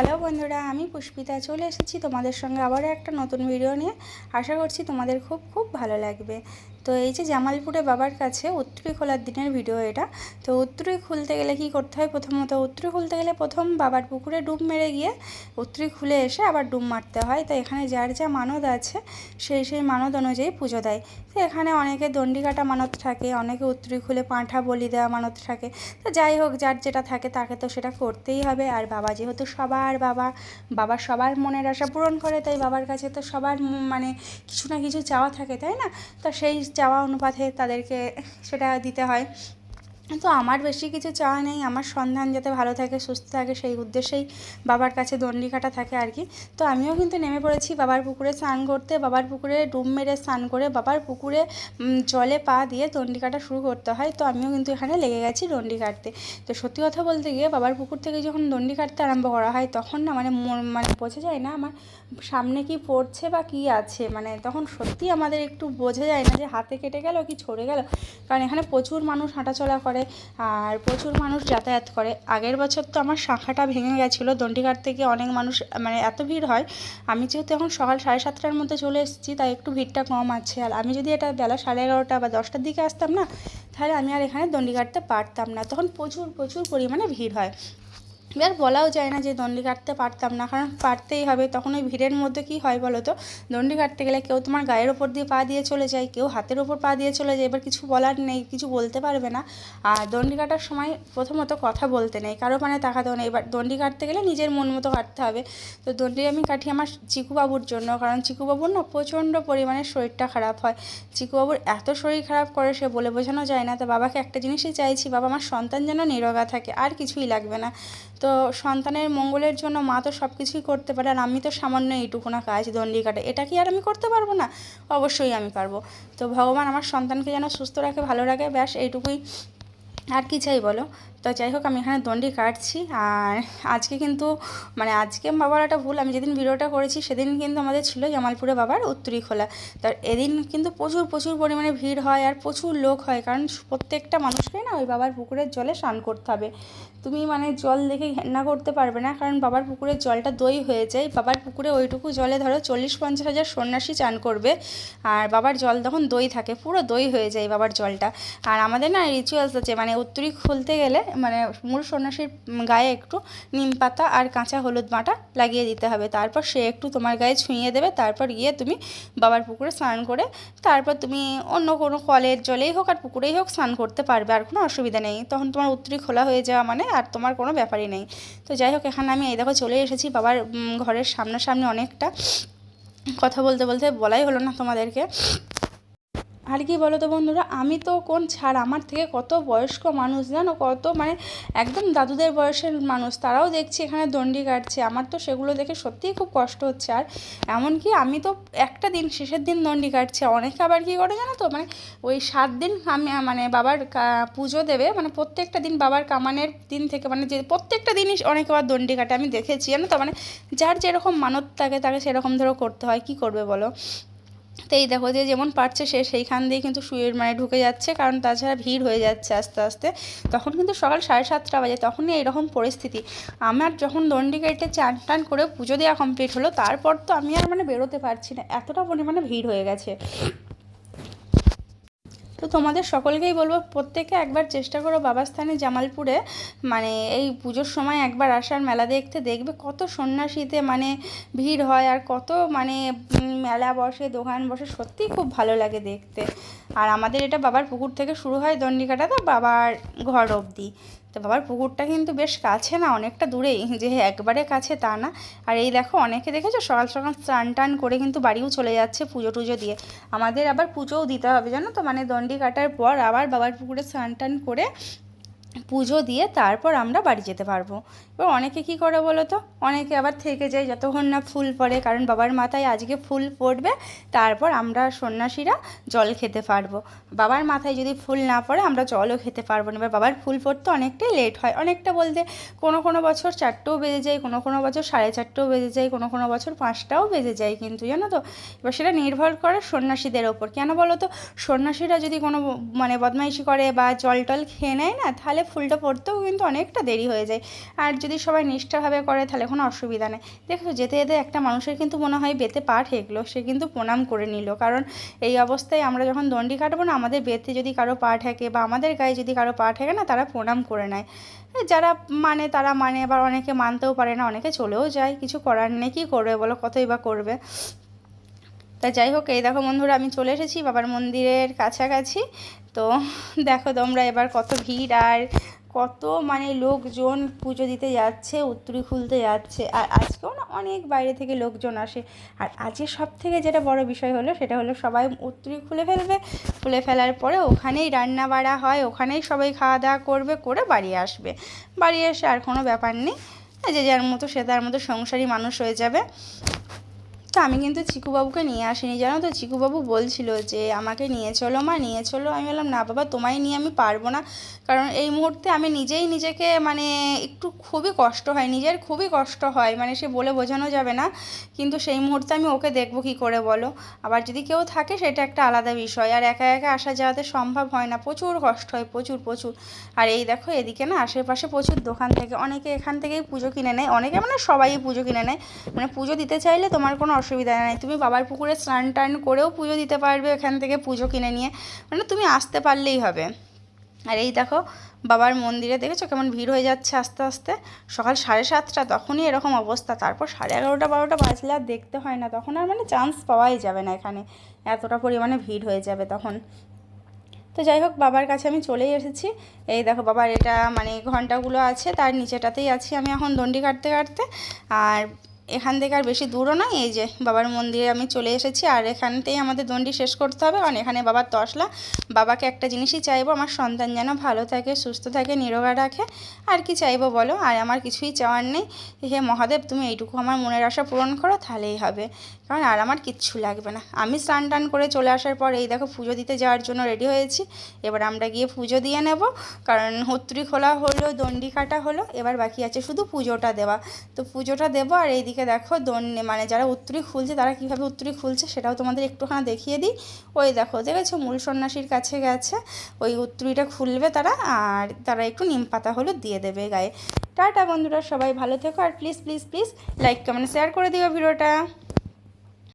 Hello বন্ধুরা, আমি পুষ্পিতা চলে এসেছি তোমাদের সঙ্গে আবারও একটা নতুন ভিডিও নিয়ে। আশা করছি তোমাদের খুব খুব ভালো লাগবে। তো এই যে জামালপুরে বাবার কাছে উত্তরী খোলার দিনের ভিডিও এটা। তো উত্তরী খুলতে গেলে কি করতে হয়, প্রথমত উত্তরী খুলতে গেলে প্রথম বাবার পুকুরে ডুব মেরে গিয়ে উত্তরী খুলে এসে আবার ডুব মারতে হয়। তো এখানে যার যা মানত আছে সেই মানত অনুযায়ী পুজো দেয়। তো এখানে অনেকে দণ্ডি কাটা মানত থাকে, অনেকে উত্তরী খুলে পাঁঠা বলি দেওয়া মানত থাকে। তো যাই হোক, যার যেটা থাকে তাকে তো সেটা করতেই হবে। আর বাবা যেহেতু সবার বাবা সবার মনের আশা পূরণ করে, তাই বাবার কাছে তো সবার মানে কিছু না কিছু চাওয়া থাকে, তাই না? তো সেই চাওয়া অনুপাতে তাদেরকে সেটা দিতে হয়। তো আমার বেশি কিছু চাওয়া নেই, আমার সন্তান যাতে ভালো থাকে, সুস্থ থাকে, সেই উদ্দেশ্যেই বাবার কাছে দণ্ডি কাটা থাকে আর কি। তো আমিও কিন্তু নেমে পড়েছি বাবার পুকুরে স্নান করতে। বাবার পুকুরে ডুব মেরে স্নান করে বাবার পুকুরে জলে পা দিয়ে দণ্ডি কাটা শুরু করতে হয়। তো আমিও কিন্তু এখানে লেগে গেছি দণ্ডি কাটতে। তো সত্যি কথা বলতে গিয়ে বাবার পুকুর থেকে যখন দণ্ডি কাটতে আরম্ভ করা হয়, তখন না মানে বোঝা যায় না আমার সামনে কি পড়ছে বা কি আছে। মানে তখন সত্যি আমাদের একটু বোঝা যায় না যে হাতে কেটে গেল কি ছড়ে গেল, কারণ এখানে প্রচুর মানুষ হাঁটাচলা করে আর প্রচুর মানুষ যাতায়াত করে। আগের বছর তো আমার শাখাটা ভেঙে গেছিলো দণ্ডি কাটতে গিয়ে, অনেক মানুষ মানে এত ভিড় হয়। আমি যেহেতু এখন সকাল 7:30টার মধ্যে চলে এসেছি, তাই একটু ভিড়টা কম আছে। আর আমি যদি এটা বেলা 11:30 বা 10টার দিকে আসতাম না, তাহলে আমি আর এখানে দণ্ডি কাটতে পারতাম না। তখন প্রচুর প্রচুর পরিমাণে ভিড় হয়। এবার বলাও যায় না যে দণ্ডি কাটতে পারতাম না, কারণ পারতেই হবে। তখন ওই ভিড়ের মধ্যে কী হয় বলো তো, দণ্ডি কাটতে গেলে কেউ তোমার গায়ের ওপর দিয়ে পা দিয়ে চলে যায়, কেউ হাতের ওপর পা দিয়ে চলে যায়। এবার কিছু বলার নেই, কিছু বলতে পারবে না। আর দণ্ডি কাটার সময় প্রথমত কথা বলতে নেই, কারো মানে তাকাতেও নেই। এবার দণ্ডি কাটতে গেলে নিজের মন মতো কাটতে হবে। তো দণ্ডি আমি কাটি আমার চিকুবাবুর জন্য, কারণ চিকুবাবুর না প্রচণ্ড পরিমাণে শরীরটা খারাপ হয়। চিকুবাবুর এত শরীর খারাপ করে সে বলে বোঝানো যায় না। তো বাবাকে একটা জিনিসই চাইছি, বাবা আমার সন্তান যেন নিরোগা থাকে, আর কিছুই লাগবে না। তো সন্তানের মঙ্গলের জন্য মা তো সব কিছুই করতে পারে, আর আমি তো সামান্য এইটুকুনা কাজ দণ্ডি কাটে, এটা কি আর আমি করতে পারবো না? অবশ্যই আমি পারবো। তো ভগবান আমার সন্তানকে যেন সুস্থ রাখে, ভালো রাখে, ব্যাস এইটুকুই। আর কি চাই বলো? তো যাই হোক, আমি এখানে দণ্ডি কাটছি। আর আজকে কিন্তু মানে আজকে বাবার একটা ভুল, আমি যেদিন ভিডিওটা করেছি সেদিন কিন্তু আমাদের ছিল জামালপুরে বাবার উত্তরী খোলা। তো এদিন কিন্তু প্রচুর প্রচুর পরিমাণে ভিড় হয় আর প্রচুর লোক হয়, কারণ প্রত্যেকটা মানুষকেই না ওই বাবার পুকুরের জলে স্নান করতে হবে। তুমি মানে জল দেখে ঘেন্না করতে পারবে না, কারণ বাবার পুকুরের জলটা দই হয়ে যায়। বাবার পুকুরে ওইটুকু জলে ধরো 40-50 হাজার সন্ন্যাসী চান করবে, আর বাবার জল তখন দই থাকে, পুরো দই হয়ে যায় বাবার জলটা। আর আমাদের না রিচুয়ালস আছে, মানে উত্তরী খুলতে গেলে মানে মূল সন্ন্যাসীর গায়ে একটু নিম পাতা আর কাঁচা হলুদ বাটা লাগিয়ে দিতে হবে। তারপর সে একটু তোমার গায়ে ছুঁয়ে দেবে, তারপর গিয়ে তুমি বাবার পুকুরে স্নান করে তারপর তুমি অন্য কোনো কলের জলেই হোক আর পুকুরেই হোক স্নান করতে পারবে, আর কোনো অসুবিধা নেই। তখন তোমার উত্তরী খোলা হয়ে যাওয়া মানে আর তোমার কোনো ব্যাপারই নেই। তো যাই হোক, এখানে আমি এই দেখো চলে এসেছি বাবার ঘরের সামনাসামনি। অনেকটা কথা বলতে বলতে বলাই হলো না তোমাদেরকে। আর কি বলো তো বন্ধুরা, আমি তো কোন ছাড়, আমার থেকে কত বয়স্ক মানুষ জানো, কত মানে একদম দাদুদের বয়সের মানুষ, তারাও দেখছি এখানে দণ্ডি কাটছে। আমার তো সেগুলো দেখে সত্যিই খুব কষ্ট হচ্ছে। আর এমনকি আমি তো একটা দিন, শেষের দিন দণ্ডি কাটছে। অনেকে আবার কী করে জানো তো, মানে ওই 7 দিন আমি মানে বাবার পুজো দেবে, মানে প্রত্যেকটা দিন বাবার কামানের দিন থেকে, মানে যে প্রত্যেকটা দিনই অনেকে আবার দণ্ডি কাটে, আমি দেখেছি জানো তো। মানে যার যেরকম মানত থাকে তাকে সেরকম ধরো করতে হয়, কি করবে বলো? তো এই দেখো যে যেমন পারছে সে সেইখান দিয়ে কিন্তু শুয়ে মানে ঢুকে যাচ্ছে, কারণ তাছাড়া ভিড় হয়ে যাচ্ছে আস্তে আস্তে। তখন কিন্তু সকাল 7:30টা বাজে, তখনই এরকম পরিস্থিতি। আমার যখন দণ্ডি কেটে চান টান করে পুজো দেওয়া কমপ্লিট হলো, তারপর তো আমি আর মানে বেরোতে পারছি না, এতটা পরিমাণে ভিড় হয়ে গেছে। তো তোমাদের সকলকেই বলবো, প্রত্যেকে একবার চেষ্টা করো বাবার স্থানে জামালপুরে মানে এই পুজোর সময় একবার আসার, মেলা দেখতে। দেখবে কত সন্ন্যাসীতে মানে ভিড় হয়, আর কত মানে মেলা বসে, দোকান বসে, সত্যিই খুব ভালো লাগে দেখতে। আর আমাদের এটা বাবার পুকুর থেকে শুরু হয় দণ্ডি কাটাটা বাবার ঘর অবধি। তো বাবার পুকুরটা কিন্তু বেশ কাছে না, অনেকটা দূরেই, যে একবারে কাছে তা না। আর এই দেখো, অনেকে দেখেছো সকাল সকাল স্নান টান করে কিন্তু বাড়িও চলে যাচ্ছে পুজো টুজো দিয়ে। আমাদের আবার পুজোও দিতে হবে জানো তো, মানে দণ্ডি কাটার পর আবার বাবার পুকুরে স্নান টান করে পুজো দিয়ে তারপর আমরা বাড়ি যেতে পারবো। এবার অনেকে কী করে বলো তো, অনেকে আবার থেকে যায় যতক্ষণ না ফুল পড়ে, কারণ বাবার মাথায় আজকে ফুল পড়বে, তারপর আমরা সন্ন্যাসীরা জল খেতে পারবো। বাবার মাথায় যদি ফুল না পড়ে আমরা জলও খেতে পারবো না। এবার বাবার ফুল পড়তে অনেকটাই লেট হয়, অনেকটা বলতে কোনো কোনো বছর 4টেও বেজে যায়, কোনো কোনো বছর 4:30টেও বেজে যায়, কোনো কোনো বছর 5টাও বেজে যায় কিন্তু জানো তো। এবার সেটা নির্ভর করে সন্ন্যাসীদের ওপর। কেন বলো তো, সন্ন্যাসীরা যদি কোনো মানে বদমাইশি করে বা জল টল খেয়ে নেয় না, তাহলে ফুলটা পড়তেও কিন্তু অনেকটা দেরি হয়ে যায়। আর যদি সবাই নিষ্ঠাভাবে করে তাহলে কোনো অসুবিধা নেই। দেখো যেতে যেতে একটা মানুষের কিন্তু মনে হয় বেতে পা ঠেকলো, সে কিন্তু প্রণাম করে নিল। কারণ এই অবস্থায় আমরা যখন দণ্ডি কাটবো না, আমাদের বেতে যদি কারো পা ঠেকে বা আমাদের গায়ে যদি কারো পা ঠেকে না, তারা প্রণাম করে নেয়। যারা মানে তারা মানে, আবার অনেকে মানতেও পারে না, অনেকে চলেও যায়, কিছু করার নেই, কী করবে বলো, কতই বা করবে। তা যাই হোক, এই দেখো বন্ধুরা আমি চলে এসেছি বাবার মন্দিরের কাছাকাছি। তো দেখো তোমরা এবার কত ভিড় আর কত মানে লোকজন পুজো দিতে যাচ্ছে, উত্তরী খুলতে যাচ্ছে। আর আজকেও না অনেক বাইরে থেকে লোকজন আসে। আর আজকে সব থেকে যেটা বড় বিষয় হলো সেটা হলো সবাই উত্তরী খুলে ফেলবে, খুলে ফেলার পরে ওখানেই রান্না বাড়া হয়, ওখানেই সবাই খাওয়া দাওয়া করবে, করে বাড়ি আসবে। বাড়ি এসে আর কোনো ব্যাপার নেই, যে যার মতো সে তার মতো সংসারী মানুষ হয়ে যাবে। তো আমি কিন্তু চিকুবাবুকে নিয়ে আসিনি, জানো তো। চিকুবাবু বলছিল যে আমাকে নিয়ে চলো মা, নিয়ে চলো। আমি বললাম না বাবা, তোমায় নিয়ে আমি পারবো না, কারণ এই মুহূর্তে আমি নিজেই নিজেকে মানে একটু খুবই কষ্ট হয়, নিজের খুবই কষ্ট হয়, মানে সে বলে বোঝানো যাবে না। কিন্তু সেই মুহূর্তে আমি ওকে দেখবো কী করে বলো। আবার যদি কেউ থাকে সেটা একটা আলাদা বিষয়, আর একা একা আসা যাওয়াতে সম্ভব হয় না, প্রচুর কষ্ট হয়, প্রচুর প্রচুর। আর এই দেখো এদিকে না আশেপাশে প্রচুর দোকান থেকে অনেকে এখান থেকেই পুজো কিনে নেয়, অনেকে মানে সবাই পুজো কিনে নেয়। মানে পুজো দিতে চাইলে তোমার কোনো অসুবিধা নেই, তুমি বাবার পুকুরে স্নান টান করেও পুজো দিতে পারবে এখান থেকে পুজো কিনে নিয়ে, মানে তুমি আসতে পারলেই হবে। আর এই দেখো বাবার মন্দিরে দেখেছো কেমন ভিড় হয়ে যাচ্ছে আস্তে আস্তে। সকাল 7:30 তখনই এরকম অবস্থা, তারপর 11:30 12টা বাজলে আর দেখতে হয় না, তখন আর মানে চান্স পাওয়াই যাবে না, এখানে এতটা পরিমাণে ভিড় হয়ে যাবে তখন। তো যাই হোক, বাবার কাছে আমি চলেই এসেছি। এই দেখো বাবার এটা মানে ঘন্টাগুলো আছে, তার নিচেটাতেই আছি আমি এখন দণ্ডি কাটতে কাটতে। আর এখান থেকে আর বেশি দূরও নয়, এই যে বাবার মন্দিরে আমি চলে এসেছি। আর এখানতেই আমাদের দণ্ডি শেষ করতে হবে, কারণ এখানে বাবার তসলা। বাবাকে একটা জিনিসই চাইবো, আমার সন্তান যেন ভালো থাকে, সুস্থ থাকে, নিরোগা রাখে। আর কি চাইবো বলো, আর আমার কিছুই চাওয়ার নেই। হে মহাদেব, তুমি এইটুকু আমার মনের আশা পূরণ করো, তাহলেই হবে। কারণ আর আমার কিচ্ছু লাগবে না। আমি স্নান টান করে চলে আসার পর এই দেখো পুজো দিতে যাওয়ার জন্য রেডি হয়েছি। এবার আমরা গিয়ে পুজো দিয়ে নেব, কারণ হত্তুরি খোলা হলো, দণ্ডি কাটা হলো, এবার বাকি আছে শুধু পুজোটা দেওয়া। তো পুজোটা দেবো। আর এইদিকে দেখো মানে যারা উত্তরী খুলছে তারা কীভাবে উত্তরী খুলছে সেটাও তোমাদের একটুখানি দেখিয়ে দিই। ওই দেখো, দেখেছো মূল সন্ন্যাসীর কাছে গেছে, ওই উত্তরীটা খুলবে তারা, আর তারা একটু নিম পাতা হলুদ দিয়ে দেবে গায়ে। টাটা বন্ধুরা, সবাই ভালো থেকো, আর please please please like comment share করে দিও ভিডিওটা।